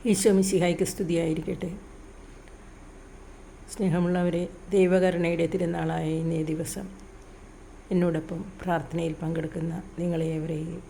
ഈശോ മിശിഹായ്ക്ക് സ്തുതിയായിരിക്കട്ടെ. സ്നേഹമുള്ളവരെ, ദൈവകരുണയുടെ തിരുനാളായ ഇന്നേ ദിവസം എന്നോടൊപ്പം പ്രാർത്ഥനയിൽ പങ്കെടുക്കുന്ന നിങ്ങളേവരെയും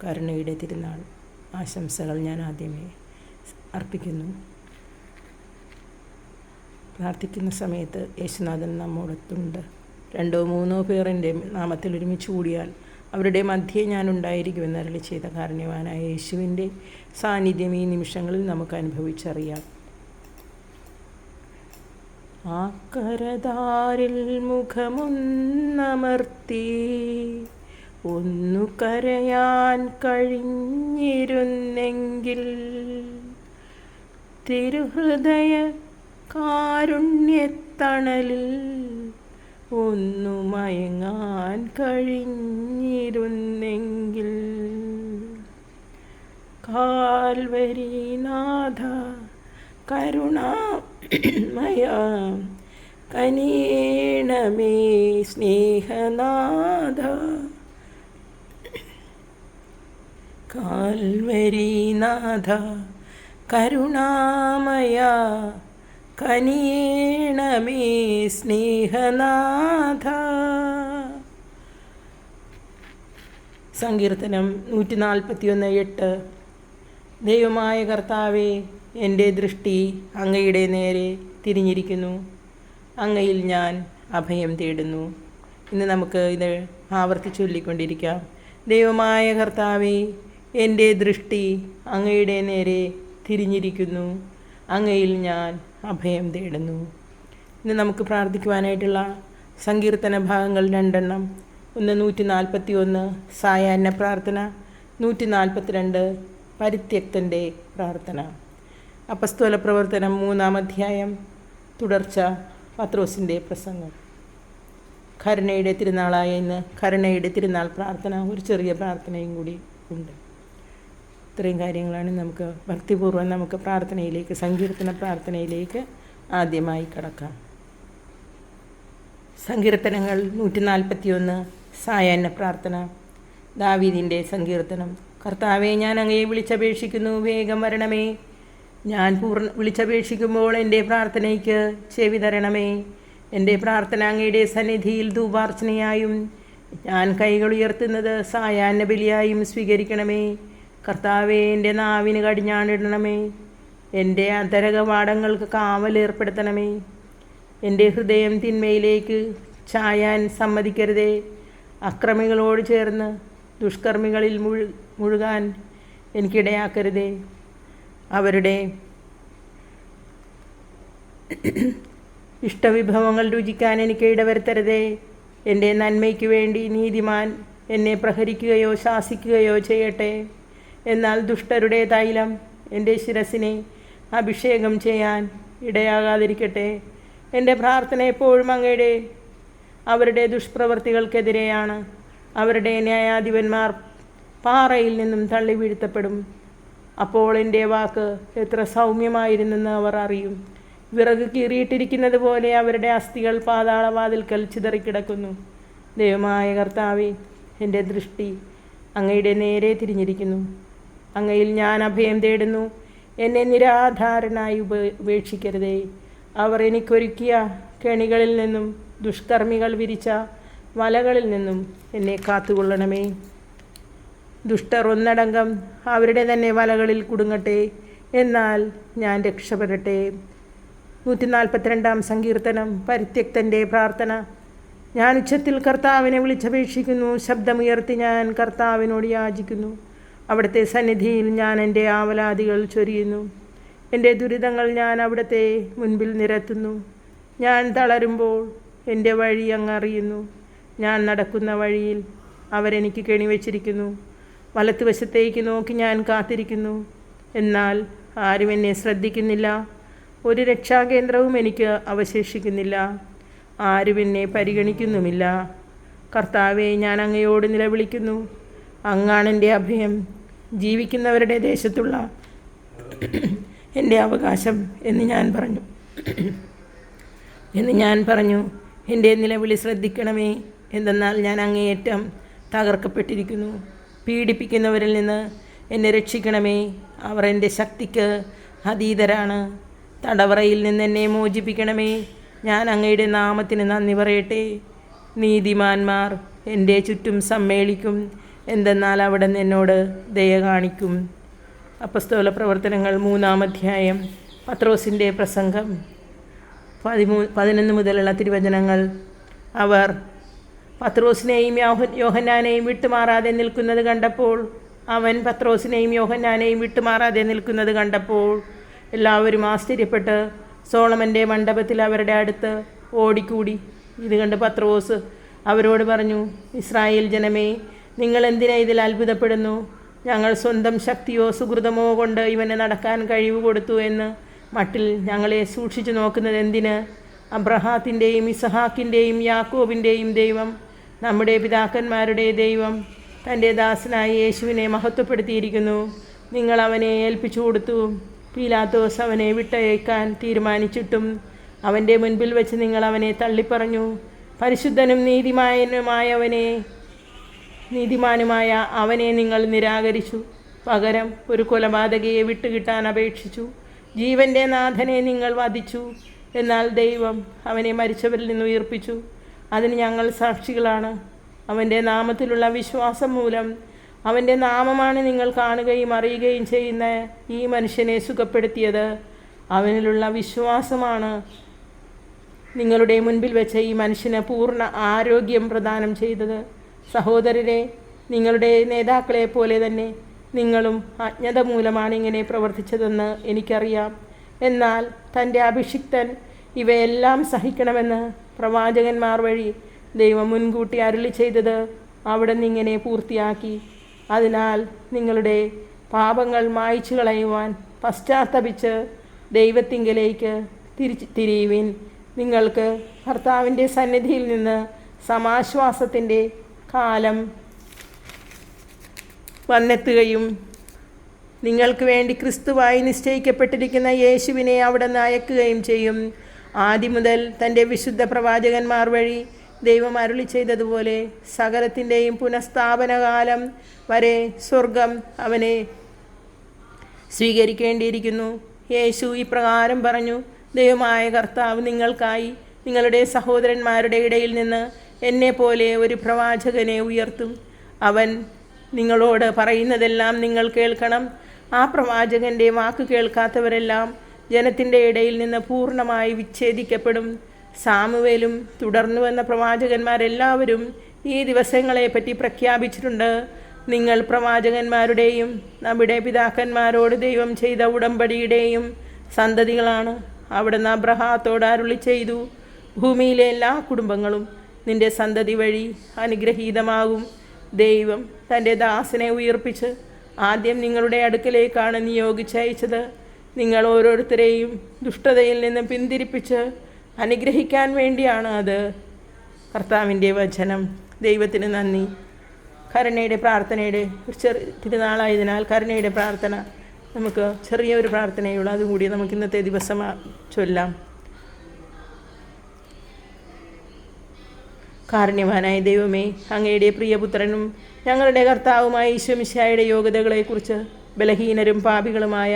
കരുണയുടെ തിരുനാൾ ആശംസകൾ ഞാൻ ആദ്യമേ അർപ്പിക്കുന്നു. പ്രാർത്ഥിക്കുന്ന സമയത്ത് യേശുനാഥൻ നമ്മോടൊത്തുണ്ട്. 2-3 പേർ എൻ്റെ നാമത്തിൽ ഒരുമിച്ച് കൂടിയാൽ അവരുടെ മധ്യേ ഞാനുണ്ടായിരിക്കുമെന്ന് അരുളി ചെയ്ത കാരുണ്യവാനായ യേശുവിൻ്റെ സാന്നിധ്യം ഈ നിമിഷങ്ങളിൽ നമുക്ക് അനുഭവിച്ചറിയാം. ആ കരതാരിൽ മുഖമൊന്നമർത്തി ഒന്നു കരയാൻ കഴിഞ്ഞിരുന്നെങ്കിൽ തിരുഹൃദയ കാരുണ്യത്തണലിൽ ഒന്നു മയങ്ങാൻ കഴിഞ്ഞിരുന്നെങ്കിൽ. കാൽവരിനാഥ കരുണാമയ കനിയണമേ സ്നേഹനാഥ. കാൽവരിനാഥ കരുണാമയ കനിയണമേ സ്നേഹനാഥ. സങ്കീർത്തനം 141:8. ദൈവമായ കർത്താവേ, എൻ്റെ ദൃഷ്ടി അങ്ങയുടെ നേരെ തിരിഞ്ഞിരിക്കുന്നു, അങ്ങയിൽ ഞാൻ അഭയം തേടുന്നു. ഇന്ന് നമുക്ക് ഇത് ആവർത്തിച്ച് ചൊല്ലിക്കൊണ്ടിരിക്കാം. ദൈവമായ കർത്താവേ, എൻ്റെ ദൃഷ്ടി അങ്ങയുടെ നേരെ തിരിഞ്ഞിരിക്കുന്നു, അങ്ങയിൽ ഞാൻ അഭയം തേടുന്നു. ഇന്ന് നമുക്ക് പ്രാർത്ഥിക്കുവാനായിട്ടുള്ള സങ്കീർത്തന ഭാഗങ്ങൾ 2. ഒന്ന് 141 സായാഹ്ന പ്രാർത്ഥന, 142 പരിത്യക്തൻ്റെ പ്രാർത്ഥന. അപ്പസ്തോല പ്രവർത്തനം 3-ാം അധ്യായം തുടർച്ച, പത്രോസിൻ്റെ പ്രസംഗം. കരുണയുടെ തിരുനാളായ ഇന്ന് കരുണയുടെ തിരുനാൾ പ്രാർത്ഥന, ഒരു ചെറിയ പ്രാർത്ഥനയും കൂടി ഉണ്ട്. ഇത്രയും കാര്യങ്ങളാണ് നമുക്ക് ഭക്തിപൂർവ്വം നമുക്ക് പ്രാർത്ഥനയിലേക്ക്, സങ്കീർത്തന പ്രാർത്ഥനയിലേക്ക് ആദ്യമായി കടക്കാം. സങ്കീർത്തനങ്ങൾ 141 സായാഹ്ന പ്രാർത്ഥന. ദാവീദിൻ്റെ സങ്കീർത്തനം. കർത്താവെ, ഞാൻ അങ്ങയെ വിളിച്ചപേക്ഷിക്കുന്നു, വേഗം വരണമേ. ഞാൻ വിളിച്ചപേക്ഷിക്കുമ്പോൾ എൻ്റെ പ്രാർത്ഥനയ്ക്ക് ചെവി തരണമേ. എൻ്റെ പ്രാർത്ഥന അങ്ങയുടെ സന്നിധിയിൽ ധൂപാർച്ചനയായും ഞാൻ കൈകൾ ഉയർത്തുന്നത് സായാഹ്ന ബലിയായും സ്വീകരിക്കണമേ. കർത്താവെ, എൻ്റെ നാവിന് കടിഞ്ഞാണിടണമേ. എൻ്റെ അധരകവാടങ്ങൾക്ക് കാവലേർപ്പെടുത്തണമേ. എൻ്റെ ഹൃദയം തിന്മയിലേക്ക് ചായാൻ സമ്മതിക്കരുതേ. അക്രമികളോട് ചേർന്ന് ദുഷ്കർമ്മികളിൽ മുഴുകാൻ എനിക്കിടയാക്കരുതേ. അവരുടെ ഇഷ്ടവിഭവങ്ങൾ രുചിക്കാൻ എനിക്ക് ഇടവരുത്തരുതേ. എൻ്റെ നന്മയ്ക്ക് വേണ്ടി നീതിമാൻ എന്നെ പ്രഹരിക്കുകയോ ശാസിക്കുകയോ ചെയ്യട്ടെ. എന്നാൽ ദുഷ്ടരുടെ തൈലം എൻ്റെ ശിരസിനെ അഭിഷേകം ചെയ്യാൻ ഇടയാകാതിരിക്കട്ടെ. എൻ്റെ പ്രാർത്ഥന എപ്പോഴും അവരുടെ ദുഷ്പ്രവൃത്തികൾക്കെതിരെയാണ്. അവരുടെ ന്യായാധിപന്മാർ പാറയിൽ നിന്നും തള്ളി വീഴ്ത്തപ്പെടും. അപ്പോൾ എൻ്റെ വാക്ക് എത്ര സൗമ്യമായിരുന്നെന്ന് അവർ അറിയും. വിറക് കീറിയിട്ടിരിക്കുന്നത് പോലെ അവരുടെ അസ്ഥികൾ പാതാളവാതിൽക്കൽ ചിതറിക്കിടക്കുന്നു. ദൈവമായ കർത്താവേ, എൻ്റെ ദൃഷ്ടി അങ്ങയുടെ നേരെ തിരിഞ്ഞിരിക്കുന്നു, അങ്ങയിൽ ഞാൻ അഭയം തേടുന്നു. എന്നെ നിരാധാരനായി ഉപേക്ഷിക്കരുതേ. അവർ എനിക്കൊരുക്കിയ കെണികളിൽ നിന്നും ദുഷ്കർമ്മികൾ വിരിച്ച വലകളിൽ നിന്നും എന്നെ കാത്തുകൊള്ളണമേ. ദുഷ്ടർ ഒന്നടങ്കം അവരുടെ തന്നെ വലകളിൽ കുടുങ്ങട്ടെ, എന്നാൽ ഞാൻ രക്ഷപ്പെടട്ടെ. 142-ാം സങ്കീർത്തനം. പരിത്യക്തൻ്റെ പ്രാർത്ഥന. ഞാൻ ഉച്ചത്തിൽ കർത്താവിനെ വിളിച്ചപേക്ഷിക്കുന്നു, ശബ്ദമുയർത്തി ഞാൻ കർത്താവിനോട് യാചിക്കുന്നു. അവിടുത്തെ സന്നിധിയിൽ ഞാൻ എൻ്റെ ആവലാദികൾ ചൊരിയുന്നു. എൻ്റെ ദുരിതങ്ങൾ ഞാൻ അവിടുത്തെ മുൻപിൽ നിരത്തുന്നു. ഞാൻ തളരുമ്പോൾ എൻ്റെ വഴി അങ്ങ് അറിയുന്നു. ഞാൻ നടക്കുന്ന വഴിയിൽ അവരെനിക്ക് കെണിവെച്ചിരിക്കുന്നു. വലത്തുവശത്തേക്ക് നോക്കി ഞാൻ കാത്തിരിക്കുന്നു, എന്നാൽ ആരും എന്നെ ശ്രദ്ധിക്കുന്നില്ല. ഒരു രക്ഷാകേന്ദ്രവും എനിക്ക് അവശേഷിക്കുന്നില്ല. ആരും എന്നെ പരിഗണിക്കുന്നുമില്ല. കർത്താവെ, ഞാൻ അങ്ങയോട് നിലവിളിക്കുന്നു. അങ്ങാണെൻ്റെ അഭയം, ജീവിക്കുന്നവരുടെ ദേശത്തുള്ള എൻ്റെ അവകാശം എന്ന് ഞാൻ പറഞ്ഞു. എൻ്റെ നിലവിളി ശ്രദ്ധിക്കണമേ. എന്തെന്നാൽ ഞാൻ അങ്ങേയറ്റം തകർക്കപ്പെട്ടിരിക്കുന്നു. പീഡിപ്പിക്കുന്നവരിൽ നിന്ന് എന്നെ രക്ഷിക്കണമേ. അവർ എൻ്റെ ശക്തിക്ക് അതീതരാണ്. തടവറയിൽ നിന്ന് എന്നെ മോചിപ്പിക്കണമേ. ഞാൻ അങ്ങയുടെ നാമത്തിന് നന്ദി പറയട്ടെ. നീതിമാന്മാർ എൻ്റെ ചുറ്റും സമ്മേളിക്കും, എന്തെന്നാൽ അവിടെ നിന്ന് എന്നോട് ദയ കാണിക്കും. അപ്പസ്തോല പ്രവർത്തനങ്ങൾ 3-ാം അധ്യായം. പത്രോസിൻ്റെ പ്രസംഗം 11 മുതലുള്ള തിരുവചനങ്ങൾ. അവർ പത്രോസിനെയും യോഹന്നാനെയും വിട്ടുമാറാതെ നിൽക്കുന്നത് കണ്ടപ്പോൾ എല്ലാവരും ആശ്ചര്യപ്പെട്ട് സോളമൻ്റെ മണ്ഡപത്തിൽ അവരുടെ അടുത്ത് ഓടിക്കൂടി. ഇത് കണ്ട് പത്രോസ് അവരോട് പറഞ്ഞു, ഇസ്രായേൽ ജനമേ, നിങ്ങൾ എന്തിനാ ഇതിൽ അത്ഭുതപ്പെടുന്നു? ഞങ്ങൾ സ്വന്തം ശക്തിയോ സുഹൃതമോ കൊണ്ട് ഇവന് നടക്കാൻ കഴിവ് കൊടുത്തു എന്ന് മട്ടിൽ ഞങ്ങളെ സൂക്ഷിച്ചു നോക്കുന്നത് എന്തിന്? അബ്രഹാത്തിൻ്റെയും ഇസഹാക്കിൻ്റെയും യാക്കോബിൻ്റെയും ദൈവം, നമ്മുടെ പിതാക്കന്മാരുടെ ദൈവം തൻ്റെ ദാസനായ യേശുവിനെ മഹത്വപ്പെടുത്തിയിരിക്കുന്നു. നിങ്ങൾ അവനെ ഏൽപ്പിച്ചു കൊടുത്തു. പീലാത്തോസ് അവനെ വിട്ടയക്കാൻ തീരുമാനിച്ചിട്ടും അവൻ്റെ മുൻപിൽ വെച്ച് നിങ്ങൾ അവനെ തള്ളിപ്പറഞ്ഞു. പരിശുദ്ധനും നീതിമാനുമായ അവനെ നിങ്ങൾ നിരാകരിച്ചു. പകരം ഒരു കൊലപാതകയെ വിട്ടുകിട്ടാൻ അപേക്ഷിച്ചു. ജീവൻ്റെ നാഥനെ നിങ്ങൾ വധിച്ചു. എന്നാൽ ദൈവം അവനെ മരിച്ചവരിൽ നിന്ന് ഉയർപ്പിച്ചു. അതിന് ഞങ്ങൾ സാക്ഷികളാണ്. അവൻ്റെ നാമത്തിലുള്ള വിശ്വാസം മൂലം, അവൻ്റെ നാമമാണ് നിങ്ങൾ കാണുകയും അറിയുകയും ചെയ്യുന്ന ഈ മനുഷ്യനെ സുഖപ്പെടുത്തിയത്. അവനിലുള്ള വിശ്വാസമാണ് നിങ്ങളുടെ മുൻപിൽ വെച്ച ഈ മനുഷ്യന് പൂർണ്ണ ആരോഗ്യം പ്രദാനം ചെയ്തത്. സഹോദരരെ, നിങ്ങളുടെ നേതാക്കളെ പോലെ തന്നെ നിങ്ങളും അജ്ഞത മൂലമാണ് ഇങ്ങനെ പ്രവർത്തിച്ചതെന്ന് എനിക്കറിയാം. എന്നാൽ തൻ്റെ അഭിഷിക്തൻ ഇവയെല്ലാം സഹിക്കണമെന്ന് പ്രവാചകന്മാർ വഴി ദൈവം മുൻകൂട്ടി അരുളി ചെയ്തത് അവിടെ നിന്നിങ്ങനെ പൂർത്തിയാക്കി. അതിനാൽ നിങ്ങളുടെ പാപങ്ങൾ മായ്ച്ചു കളയുവാൻ പശ്ചാത്തപിച്ച് ദൈവത്തിങ്കലേക്ക് തിരിയുവിൻ. നിങ്ങൾക്ക് ഭർത്താവിൻ്റെ സന്നിധിയിൽ നിന്ന് സമാശ്വാസത്തിൻ്റെ കാലം വന്നെത്തുകയും നിങ്ങൾക്ക് വേണ്ടി ക്രിസ്തുവായി നിശ്ചയിക്കപ്പെട്ടിരിക്കുന്ന യേശുവിനെ അവിടെ നിന്ന് അയക്കുകയും ചെയ്യും. ആദ്യം മുതൽ തൻ്റെ വിശുദ്ധ പ്രവാചകന്മാർ വഴി ദൈവം അരുളി ചെയ്തതുപോലെ സകലത്തിൻ്റെയും പുനഃസ്ഥാപനകാലം വരെ സ്വർഗം അവനെ സ്വീകരിക്കേണ്ടിയിരിക്കുന്നു. യേശു ഇപ്രകാരം പറഞ്ഞു, ദൈവമായ കർത്താവ് നിങ്ങൾക്കായി നിങ്ങളുടെ സഹോദരന്മാരുടെ ഇടയിൽ നിന്ന് എന്നെപ്പോലെ ഒരു പ്രവാചകനെ ഉയർത്തും. അവൻ നിങ്ങളോട് പറയുന്നതെല്ലാം നിങ്ങൾ കേൾക്കണം. ആ പ്രവാചകൻ്റെ വാക്ക് കേൾക്കാത്തവരെല്ലാം ജനത്തിൻ്റെ ഇടയിൽ നിന്ന് പൂർണ്ണമായി വിച്ഛേദിക്കപ്പെടും. സാമുവേലും തുടർന്നു വന്ന പ്രവാചകന്മാരെല്ലാവരും ഈ ദിവസങ്ങളെപ്പറ്റി പ്രഖ്യാപിച്ചിട്ടുണ്ട്. നിങ്ങൾ പ്രവാചകന്മാരുടെയും നമ്മുടെ പിതാക്കന്മാരോട് ദൈവം ചെയ്ത ഉടമ്പടിയുടെയും സന്തതികളാണ്. അവിടുന്ന് അബ്രഹാത്തോട് അരുളി ചെയ്തു, ഭൂമിയിലെ എല്ലാ കുടുംബങ്ങളും നിന്റെ സന്തതി വഴി അനുഗ്രഹീതമാകും. ദൈവം തൻ്റെ ദാസനെ ഉയർപ്പിച്ച് ആദ്യം നിങ്ങളുടെ അടുക്കലേക്കാണ് നിയോഗിച്ചയച്ചത്. നിങ്ങൾ ഓരോരുത്തരെയും ദുഷ്ടതയിൽ നിന്ന് പിന്തിരിപ്പിച്ച് അനുഗ്രഹിക്കാൻ വേണ്ടിയാണ് അത്. കർത്താവിൻ്റെ വചനം. ദൈവത്തിന് നന്ദി. കരുണയുടെ പ്രാർത്ഥനയുടെ തിരുനാളായതിനാൽ കരുണയുടെ പ്രാർത്ഥന നമുക്ക് ചെറിയൊരു പ്രാർത്ഥനയുള്ളൂ. അതുകൂടി നമുക്ക് ഇന്നത്തെ ദിവസം ചൊല്ലാം. കാരുണ്യവാനായ ദൈവമേ, അങ്ങയുടെ പ്രിയപുത്രനും ഞങ്ങളുടെ കർത്താവുമായ ഈശോ മിശിഹായുടെ യോഗ്യതകളെക്കുറിച്ച് ബലഹീനരും പാപികളുമായ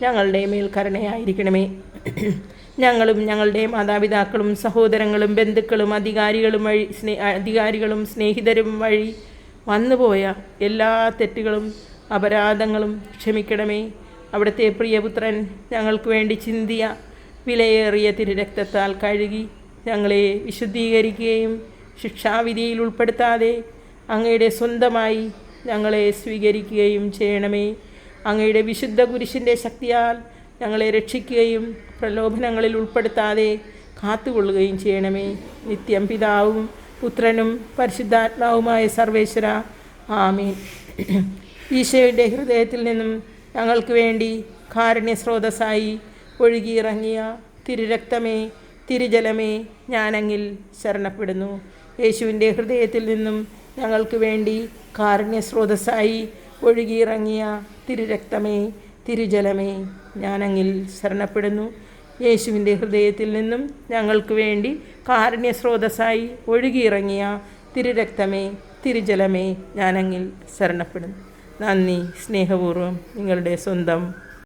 ഞങ്ങളുടെ മേൽ കരുണയായിരിക്കണമേ. ഞങ്ങളും ഞങ്ങളുടെ മാതാപിതാക്കളും സഹോദരങ്ങളും ബന്ധുക്കളും അധികാരികളും സ്നേഹിതരും വഴി വന്നുപോയ എല്ലാ തെറ്റുകളും അപരാധങ്ങളും ക്ഷമിക്കണമേ. അവിടുത്തെ പ്രിയപുത്രൻ ഞങ്ങൾക്ക് വേണ്ടി ചിന്തിയ വിലയേറിയ തിരുരക്തത്താൽ കഴുകി ഞങ്ങളെ വിശുദ്ധീകരിക്കുകയും ശിക്ഷാവിധിയിൽ ഉൾപ്പെടുത്താതെ അങ്ങയുടെ സ്വന്തമായി ഞങ്ങളെ സ്വീകരിക്കുകയും ചെയ്യണമേ. അങ്ങയുടെ വിശുദ്ധ കുരിശിൻ്റെ ശക്തിയാൽ ഞങ്ങളെ രക്ഷിക്കുകയും പ്രലോഭനങ്ങളിൽ ഉൾപ്പെടുത്താതെ കാത്തുകൊള്ളുകയും ചെയ്യണമേ. നിത്യം പിതാവും പുത്രനും പരിശുദ്ധാത്മാവുമായ സർവേശ്വര, ആമേൻ. ഈശോയുടെ ഹൃദയത്തിൽ നിന്നും ഞങ്ങൾക്ക് വേണ്ടി കാരുണ്യസ്രോതസ്സായി ഒഴുകിയിറങ്ങിയ തിരുരക്തമേ, തിരുജലമേ, ഞാനങ്ങിൽ ശരണപ്പെടുന്നു. യേശുവിൻ്റെ ഹൃദയത്തിൽ നിന്നും ഞങ്ങൾക്ക് വേണ്ടി കാരുണ്യസ്രോതസ്സായി ഒഴുകിയിറങ്ങിയ തിരുരക്തമേ, തിരുജലമേ, ഞാനങ്ങിൽ ശരണപ്പെടുന്നു. യേശുവിൻ്റെ ഹൃദയത്തിൽ നിന്നും ഞങ്ങൾക്ക് വേണ്ടി കാരുണ്യസ്രോതസ്സായി ഒഴുകിയിറങ്ങിയ തിരുരക്തമേ, തിരുജലമേ, ഞാനങ്ങിൽ ശരണപ്പെടുന്നു. നന്ദി. സ്നേഹപൂർവ്വം നിങ്ങളുടെ സ്വന്തം